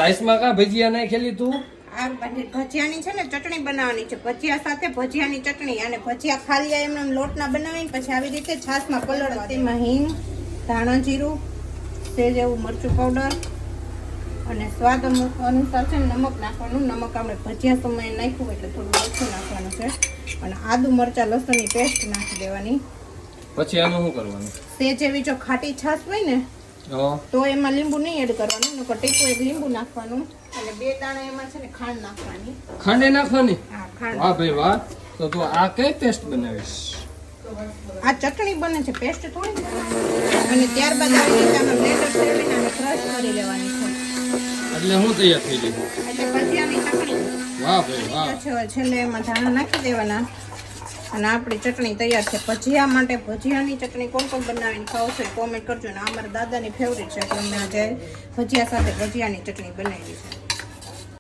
રાઈસમાં કા ભજીયા નાખેલી તું? આ ભજીયાની છે ને ચટણી બનાવવાની છે. ભજીયા સાથે ભજીયાની ચટણી અને ભજીયા ખાલી એમને લોટના બનાવીને પછી આવી રીતે છાશમાં પલળવા. તેમાં હિંગ, ધાણા જીરું, સેજ એવું મરચું પાવડર અને સ્વાદ અનુસાર છે નમક નાખવાનું. નમક આપણે ભજીયા સમયે નાખ્યું એટલે થોડું ઓછું નાખવાનું છે. અને આદુ મરચા લસણની પેસ્ટ નાખી દેવાની. પછી આનું શું કરવાનું? સેજ એવી જો ખાટી છાશ હોય ને તો એમાં લીંબુ નહીં એડ કરવાનું, નકર ટીપું એક લીંબુ નાખવાનું અને 2 દાણા એમાં છે ને ખાંડ નાખવાની. ખાંડે નાખવાની? હા, ખાંડ. વાહ ભાઈ વાહ. તો તું આ કઈ પેસ્ટ બનાવીશ? આ ચટણી બને છે, પેસ્ટ થોડી. અને ત્યારબાદ આવી રીતે આમાં બ્લેન્ડર ફેરવીને આને ક્રશ કરી લેવાની છે. એટલે હું તૈયાર થઈ ગઈ? એટલે ભજીયાની ચટણી. વાહ ભાઈ વાહ. છેલ્લે એમાં ધાણા નાખી દેવાના અને આપણી ચટણી તૈયાર છે. ભજીયા માટે ભજીયાની ચટણી કોણ કોણ બનાવીને ખાવશો કોમેન્ટ કરજો. ને આ મારા દાદાની ફેવરિટ છે એટલે મેં આજે ભજીયા સાથે ભજીયાની ચટણી બનાવી છે.